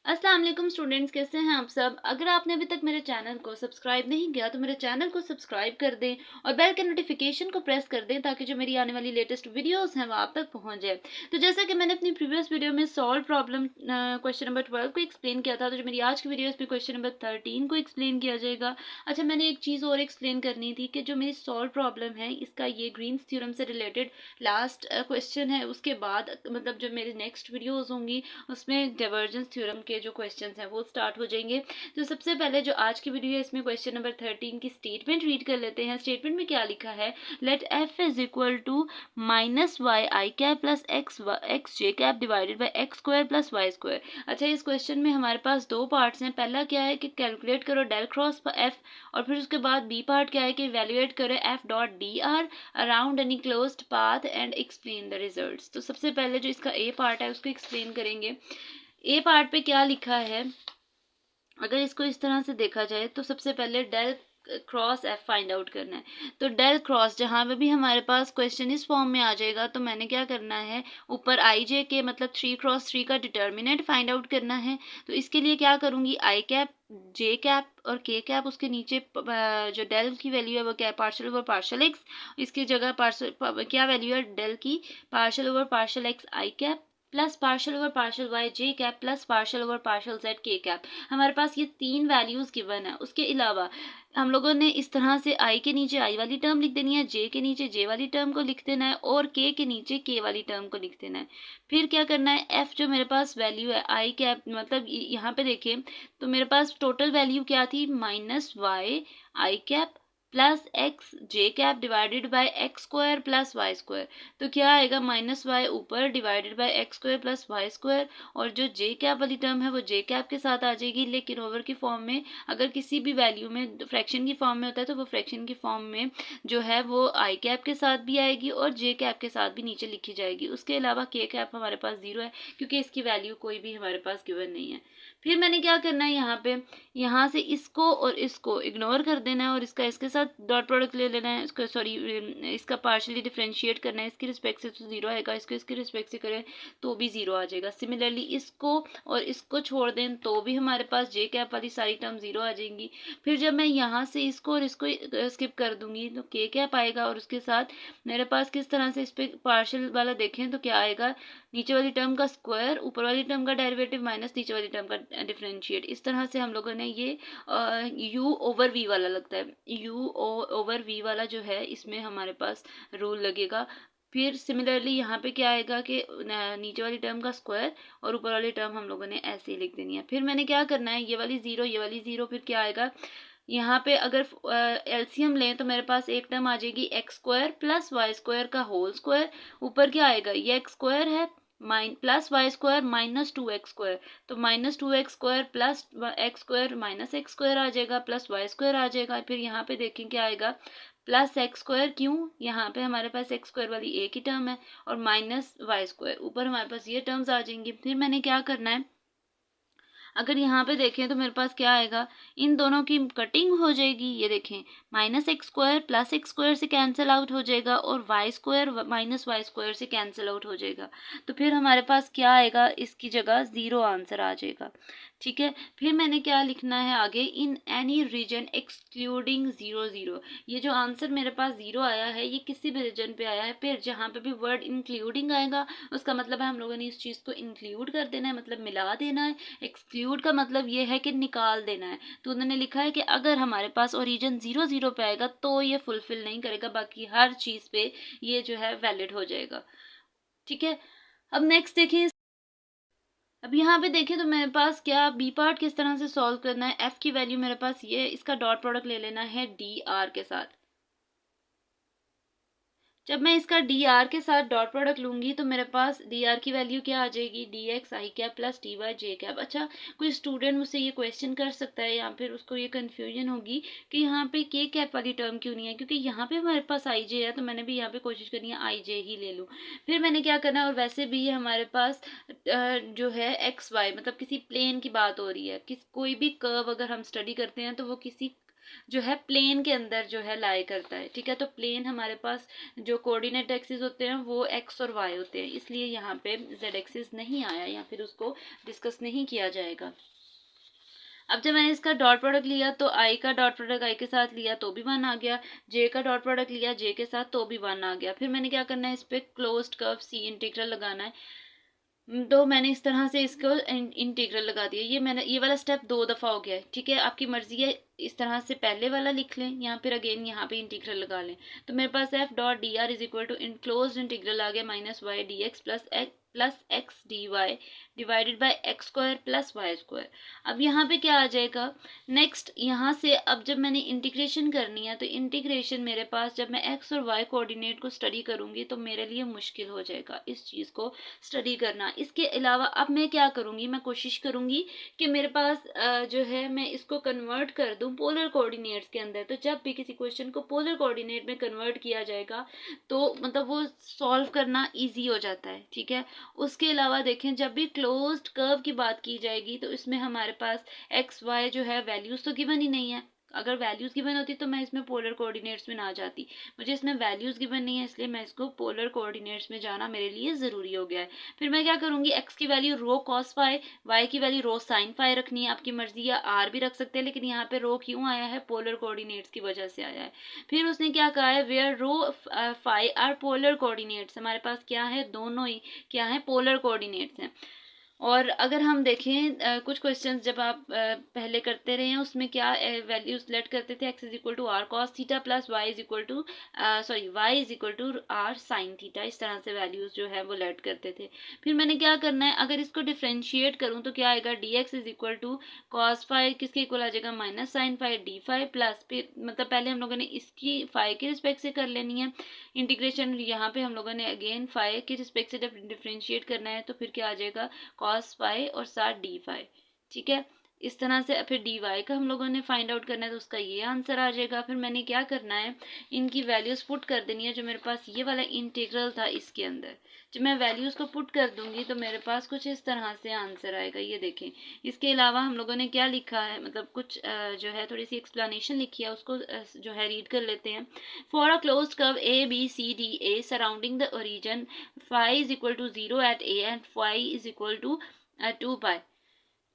अस्सलाम वालेकुम स्टूडेंट्स, कैसे हैं आप सब। अगर आपने अभी तक मेरे चैनल को सब्सक्राइब नहीं किया तो मेरे चैनल को सब्सक्राइब कर दें और बेल के नोटिफिकेशन को प्रेस कर दें ताकि जो मेरी आने वाली लेटेस्ट वीडियोस हैं वो आप तक पहुंच जाए। तो जैसा कि मैंने अपनी प्रीवियस वीडियो में सॉल्व प्रॉब्लम क्वेश्चन नंबर 12 को एक्सप्लेन किया था, तो जो मेरी आज की वीडियो है इसमें क्वेश्चन नंबर 13 को एक्सप्लेन किया जाएगा। अच्छा, मैंने एक चीज़ और एक्सप्लेन करनी थी कि जो मेरी सॉल्व प्रॉब्लम है इसका ये ग्रीन्स थ्योरम से रिलेटेड लास्ट क्वेश्चन है। उसके बाद मतलब जो मेरी नेक्स्ट वीडियोज़ होंगी उसमें डाइवर्जेंस थ्योरम के जो क्वेश्चंस हैं वो स्टार्ट हो जाएंगे। तो सबसे पहले जो आज की वीडियो है इसमें क्वेश्चन नंबर 13 की स्टेटमेंट रीड कर लेते हैं। स्टेटमेंट में क्या लिखा है, let f is equal to minus y i cap plus x j cap divided by x square plus y square. अच्छा, इस क्वेश्चन में हमारे पास दो पार्ट्स हैं। पहला क्या है कि कैलकुलेट करो डेल क्रॉस एफ, और फिर उसके बाद बी पार्ट क्या है कि वैल्यूएट करो F dot d are around any closed path and explain the results. तो सबसे पहले जो इसका ए पार्ट है उसको एक्सप्लेन करेंगे। ए पार्ट पे क्या लिखा है, अगर इसको इस तरह से देखा जाए तो सबसे पहले del cross f find out करना है। तो डेल क्रॉस जहाँ पे भी हमारे पास क्वेश्चन इस फॉर्म में आ जाएगा तो मैंने क्या करना है, ऊपर आई जे के मतलब 3 क्रॉस 3 का डिटर्मिनेंट फाइंड आउट करना है। तो इसके लिए क्या करूँगी, आई कैप जे कैप और के कैप, उसके नीचे जो डेल की वैल्यू है वो क्या है, पार्शियल ओवर पार्शियल एक्स। इसकी जगह पार्शियल क्या वैल्यू है डेल की, partial over partial x i cap plus partial over partial y j cap plus partial over partial z के कैप। हमारे पास ये तीन वैल्यूज गिवन है। उसके अलावा हम लोगों ने इस तरह से आई के नीचे आई वाली टर्म लिख देनी है, जे के नीचे जे वाली टर्म को लिख देना है और के नीचे के वाली टर्म को लिख देना है। फिर क्या करना है, एफ जो मेरे पास वैल्यू है आई कैप मतलब यहाँ पे देखिए तो मेरे पास टोटल वैल्यू क्या थी, minus y i cap plus x j cap divided by x square plus y square. तो क्या आएगा, माइनस वाई ऊपर divided by x square plus y square, और जो जे कैप वाली टर्म है वो जे कैप के साथ आ जाएगी, लेकिन ओवर की फॉर्म में अगर किसी भी वैल्यू में फ्रैक्शन की फॉर्म में होता है तो वो फ्रैक्शन की फॉर्म में जो है वो आई कैप के साथ भी आएगी और जे कैप के साथ भी नीचे लिखी जाएगी। उसके अलावा के कैप हमारे पास 0 है क्योंकि इसकी वैल्यू कोई भी हमारे पास गिवन नहीं है। फिर मैंने क्या करना है, यहाँ पे यहाँ से इसको और इसको इग्नोर कर देना है और इसका इसके साथ डॉट प्रोडक्ट ले लेना है, इसको सॉरी इसका पार्शियली डिफरेंशिएट करना है। इसकी रिस्पेक्ट से तो 0 आएगा, इसको इसकी रिस्पेक्ट से करें तो भी 0 आ जाएगा। सिमिलरली इसको और इसको छोड़ दें तो भी हमारे पास जे कैप वाली सारी टर्म 0 आ जाएंगी। फिर जब मैं यहाँ से इसको और इसको स्किप कर दूंगी तो के कैप आएगा और उसके साथ मेरे पास किस तरह से इस पर पार्शियल वाला देखें तो क्या आएगा, नीचे वाली टर्म का स्क्वायर ऊपर वाली टर्म का डेरिवेटिव माइनस नीचे वाली टर्म का डिफरेंशिएट। इस तरह से हम लोगों ने ये यू ओवर वी वाला लगता है, यू ओवर वी वाला जो है इसमें हमारे पास रूल लगेगा। फिर सिमिलरली यहाँ पे क्या आएगा कि नीचे वाली टर्म का स्क्वायर और ऊपर वाली टर्म हम लोगों ने ऐसे ही लिख देनी है। फिर मैंने क्या करना है, ये वाली 0 ये वाली 0, फिर क्या आएगा यहाँ पे अगर एलसीएम लें तो मेरे पास एक टर्म आ जाएगी x square plus y square का होल स्क्वायर। ऊपर क्या आएगा, ये एक्स स्क्वायर है plus y square minus 2x square, तो minus 2x square plus x square minus x square आ जाएगा प्लस वाई स्क्वायर आ जाएगा। फिर यहाँ पे देखें क्या आएगा, प्लस एक्स स्क्वायर, क्यों यहाँ पे हमारे पास एक्स स्क्वायर वाली एक ही टर्म है, और माइनस वाई स्क्वायर, ऊपर हमारे पास ये टर्म्स आ जाएंगी। फिर मैंने क्या करना है, अगर यहाँ पे देखें तो मेरे पास क्या आएगा, इन दोनों की कटिंग हो जाएगी। ये देखें minus x square plus x square से कैंसिल आउट हो जाएगा और y square minus y square से कैंसिल आउट हो जाएगा। तो फिर हमारे पास क्या आएगा, इसकी जगह 0 आंसर आ जाएगा। ठीक है, फिर मैंने क्या लिखना है आगे, इन एनी रीजन एक्सक्लूडिंग 0 0। ये जो आंसर मेरे पास 0 आया है ये किसी भी रीजन पे आया है। फिर जहाँ पे भी वर्ड इंक्लूडिंग आएगा उसका मतलब है हम लोगों ने इस चीज़ को इंक्लूड कर देना है, मतलब मिला देना है। एक्सक्लूड का मतलब ये है कि निकाल देना है। तो उन्होंने लिखा है कि अगर हमारे पास ओरिजिन 0 0 पे आएगा तो ये फुलफिल नहीं करेगा, बाकी हर चीज़ पे ये जो है वैलिड हो जाएगा। ठीक है, अब नेक्स्ट देखिए, अब यहाँ पे देखें तो मेरे पास क्या बी पार्ट किस तरह से सॉल्व करना है। एफ की वैल्यू मेरे पास ये है, इसका डॉट प्रोडक्ट ले लेना है डी आर के साथ। जब मैं इसका डी आर के साथ डॉट प्रोडक्ट लूंगी तो मेरे पास डी आर की वैल्यू क्या आ जाएगी, D x i cap plus D Y j cap. अच्छा, कोई स्टूडेंट मुझसे ये क्वेश्चन कर सकता है या फिर उसको ये कन्फ्यूजन होगी कि यहाँ पे के कैप वाली टर्म क्यों नहीं है, क्योंकि यहाँ पे हमारे पास आई जे है तो मैंने भी यहाँ पे कोशिश करनी है आई जे ही ले लूँ। फिर मैंने क्या करना है, और वैसे भी हमारे पास जो है एक्स वाई मतलब किसी प्लेन की बात हो रही है, कोई भी कर्व अगर हम स्टडी करते हैं तो वो किसी जो है प्लेन के अंदर जो है लाई करता है, ठीक है। तो प्लेन हमारे पास जो कोऑर्डिनेट एक्सिस होते हैं वो एक्स और वाई होते हैं, इसलिए यहाँ पे जेड एक्सिस नहीं आया या फिर उसको डिस्कस नहीं किया जाएगा। अब जब मैंने इसका डॉट प्रोडक्ट लिया तो आई का डॉट प्रोडक्ट आई के साथ लिया तो भी 1 आ गया, जे का डॉट प्रोडक्ट लिया जे के साथ तो भी 1 आ गया। फिर मैंने क्या करना है, इस पर क्लोज्ड कर्व सी इंटीग्रल लगाना है। तो मैंने इस तरह से इसको इंटीग्रल लगा दिया। ये वाला स्टेप 2 दफ़ा हो गया है, ठीक है। आपकी मर्जी है इस तरह से पहले वाला लिख लें या फिर अगेन यहाँ पे इंटीग्रल लगा लें। तो मेरे पास F dot d r is equal to closed integral आ गया minus y d x plus x d y divided by x square plus y square. अब यहाँ पे क्या आ जाएगा, नेक्स्ट यहाँ से अब जब मैंने इंटीग्रेशन करनी है तो इंटीग्रेशन मेरे पास जब मैं एक्स और वाई कोऑर्डिनेट को स्टडी करूँगी तो मेरे लिए मुश्किल हो जाएगा इस चीज़ को स्टडी करना। इसके अलावा अब मैं क्या करूँगी, मैं कोशिश करूँगी कि मेरे पास जो है मैं इसको कन्वर्ट कर दूँ पोलर कोऑर्डिनेट्स के अंदर। तो जब भी किसी क्वेश्चन को पोलर कोऑर्डिनेट में कन्वर्ट किया जाएगा तो मतलब वो सॉल्व करना ईजी हो जाता है, ठीक है। उसके अलावा देखें, जब भी क्लोज्ड कर्व की बात की जाएगी तो इसमें हमारे पास एक्स वाई जो है वैल्यूज तो गिवन ही नहीं है। अगर वैल्यूज गिवन होती तो मैं इसमें पोलर कोऑर्डिनेट्स में ना जाती, मुझे इसमें वैल्यूज गिवन नहीं है इसलिए मैं इसको पोलर कोऑर्डिनेट्स में जाना मेरे लिए ज़रूरी हो गया है। फिर मैं क्या करूँगी, एक्स की value rho cos phi, y की वैल्यू रो साइन फाई रखनी है, आपकी मर्जी या आर भी रख सकते हैं, लेकिन यहाँ पे रो क्यों आया है, पोलर कोऑर्डिनेट्स की वजह से आया है। फिर उसने क्या कहा है, where rho phi are polar coordinates, हमारे पास क्या है, दोनों ही क्या है, पोलर कोऑर्डिनेट्स हैं। और अगर हम देखें कुछ क्वेश्चंस जब आप पहले करते रहे हैं उसमें क्या वैल्यूज लेट करते थे, x is equal to r cos theta plus y is equal to y is equal to r sine theta, इस तरह से वैल्यूज जो है वो लेट करते थे। फिर मैंने क्या करना है, अगर इसको डिफ्रेंशिएट करूँ तो क्या आएगा, d x is equal to cos phi किसके इक्वल आ जाएगा, minus sine phi d phi plus, फिर मतलब पहले हम लोगों ने इसकी फाई के रिस्पेक्ट से कर लेनी है इंटीग्रेशन, यहाँ पे हम लोगों ने अगेन फाई के रिस्पेक्ट से डिफ्रेंशिएट करना है, तो फिर क्या आ जाएगा कॉस फाई और साथ डी फाई, ठीक है। इस तरह से फिर डी वाई का हम लोगों ने फाइंड आउट करना है तो उसका ये आंसर आ जाएगा। फिर मैंने क्या करना है, इनकी वैल्यूज पुट कर देनी है, जो मेरे पास ये वाला इंटीग्रल था इसके अंदर जब मैं वैल्यूज को पुट कर दूंगी तो मेरे पास कुछ इस तरह से आंसर आएगा, ये देखें। इसके अलावा हम लोगों ने क्या लिखा है, मतलब कुछ जो है थोड़ी सी एक्सप्लेनेशन लिखी है, उसको जो है रीड कर लेते हैं। For a closed curve A B C D A surrounding the origin phi is equal to 0 at A and phi is equal to 2 pi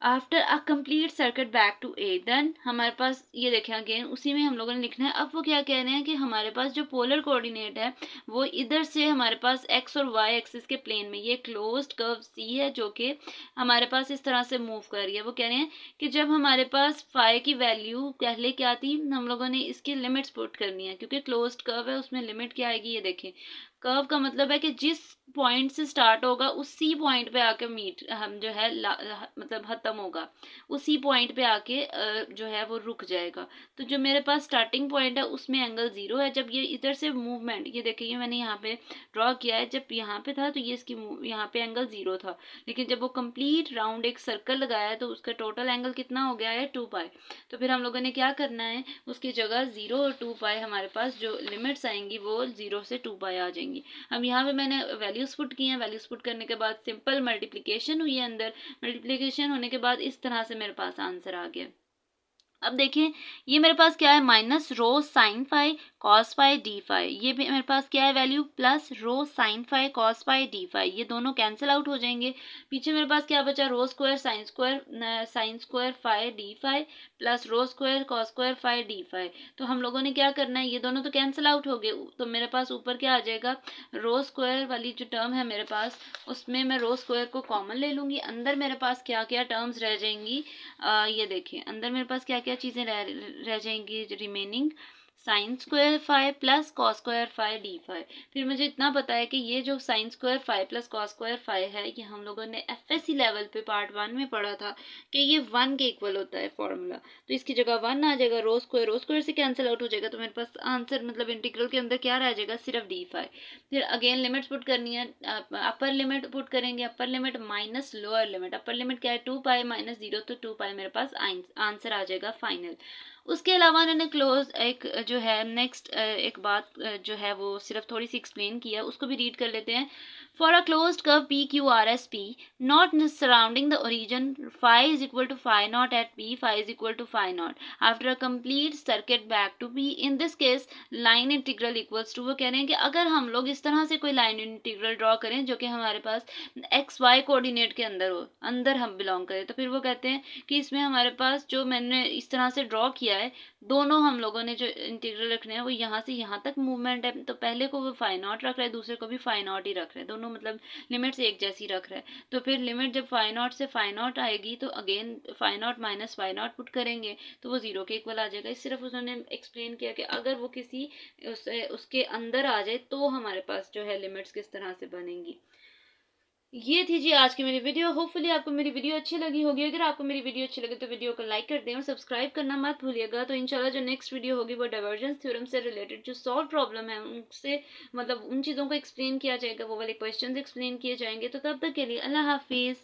after a complete circuit back to A, then हमारे पास ये देखें again उसी में हम लोगों ने लिखना है। अब वो क्या कह रहे हैं कि हमारे पास जो पोलर कोऑर्डिनेट है वो इधर से हमारे पास एक्स और वाई एक्सिस के प्लेन में ये क्लोज्ड कर्व सी है जो कि हमारे पास इस तरह से मूव कर रही है। वो कह रहे हैं कि जब हमारे पास फाई की वैल्यू पहले क्या थी, हम लोगों ने इसकी लिमिट्स पुट करनी है, क्योंकि क्लोज्ड कर्व है उसमें लिमिट क्या आएगी, ये देखें। कर्व का मतलब है कि जिस पॉइंट से स्टार्ट होगा उसी पॉइंट पे आके मीट हम जो है मतलब खत्म होगा, उसी पॉइंट पे आके जो है वो रुक जाएगा। तो जो मेरे पास स्टार्टिंग पॉइंट है उसमें एंगल 0 है। जब ये इधर से मूवमेंट, ये देखिए ये मैंने यहाँ पे ड्रॉ किया है, जब यहाँ पे था तो ये इसकी यहाँ पे एंगल 0 था, लेकिन जब वो कंप्लीट राउंड एक सर्कल लगाया है तो उसका टोटल एंगल कितना हो गया है, 2 पाई। तो फिर हम लोगों ने क्या करना है, उसकी जगह 0 और 2 पाई हमारे पास जो लिमिट्स आएंगी वो 0 से 2 पाई आ जाएंगी। अब यहाँ पे मैंने वैल्यूज पुट की हैं, वैल्यूज पुट करने के बाद सिंपल मल्टीप्लिकेशन हुई है, अंदर मल्टीप्लिकेशन होने के बाद इस तरह से मेरे पास आंसर आ गया। अब देखिए ये मेरे पास क्या है, minus rho sine phi cos phi d phi, ये भी मेरे पास क्या है value, plus rho sine phi cos phi d phi, ये दोनों कैंसिल आउट हो जाएंगे। पीछे मेरे पास क्या बचा, rho square sine square phi d phi plus rho square cos square phi d phi. तो हम लोगों ने क्या करना है, ये दोनों तो कैंसिल आउट हो गए, तो मेरे पास ऊपर क्या आ जाएगा, रो स्क्वायर वाली जो टर्म है मेरे पास उसमें मैं रो स्क्वायर को कॉमन ले लूँगी। अंदर मेरे पास क्या क्या टर्म्स रह जाएंगी, ये देखिए अंदर मेरे पास क्या क्या चीज़ें रह जाएंगी remaining, sine square phi plus cos square phi d phi. फिर मुझे इतना पता है कि ये जो sine square phi plus cos square phi है ये हम लोगों ने एफएससी लेवल पे पार्ट 1 में पढ़ा था कि ये 1 के इक्वल होता है फॉर्मूला, तो इसकी जगह 1 आ जाएगा, रो स्क्वायर से कैंसिल आउट हो जाएगा, तो मेरे पास आंसर मतलब इंटीग्रल के अंदर क्या रह जाएगा, सिर्फ डी फाई। फिर अगेन लिमिट्स पुट करनी है, अपर लिमिट पुट करेंगे, upper limit minus lower limit, upper limit क्या है 2 पाई माइनस 0, तो 2 पाई मेरे पास आंसर आ जाएगा फाइनल। उसके अलावा उन्होंने क्लोज एक जो है नेक्स्ट एक बात जो है वो सिर्फ थोड़ी सी एक्सप्लेन किया, उसको भी रीड कर लेते हैं। For a closed curve PQRSP, not surrounding the origin, phi is equal to phi naught at P, phi is equal to phi naught. After a complete circuit back to P, in this case line integral equals to, वो कह रहे हैं कि अगर हम लोग इस तरह से कोई लाइन इंटीग्रल ड्रॉ करें जो कि हमारे पास एक्स वाई कोऑर्डिनेट के अंदर हो, अंदर हम बिलोंग करें, तो फिर वो कहते हैं कि इसमें हमारे पास जो मैंने इस तरह से ड्रॉ किया है, दोनों हम लोगों ने जो इंटीग्रल रखने हैं वो यहाँ से यहाँ तक मूवमेंट है, तो पहले को वो फाई नॉट रख रहा है, दूसरे को भी फाई नॉट ही रख रहे हैं, दोनों मतलब लिमिट्स एक जैसी रख रहा है। तो फिर लिमिट जब फाई नॉट से फाई नॉट आएगी तो again phi naught minus phi naught put करेंगे तो वो जीरो के इक्वल आ जाएगा। सिर्फ उन्होंने एक्सप्लेन किया कि अगर वो किसी उसके अंदर आ जाए तो हमारे पास जो है लिमिट्स किस तरह से बनेंगी। ये थी जी आज की मेरी वीडियो। होपफुली आपको मेरी वीडियो अच्छी लगी होगी। अगर आपको मेरी वीडियो अच्छी लगे तो वीडियो को लाइक कर दें और सब्सक्राइब करना मत भूलिएगा। तो इंशाल्लाह जो नेक्स्ट वीडियो होगी वो डाइवर्जेंस थ्योरम से रिलेटेड जो सॉल्व प्रॉब्लम है उनसे मतलब उन चीज़ों को एक्सप्लेन किया जाएगा, वो वाले क्वेश्चन एक्सप्लेन किए जाएंगे। तो तब तक के लिए अल्लाह हाफिज़।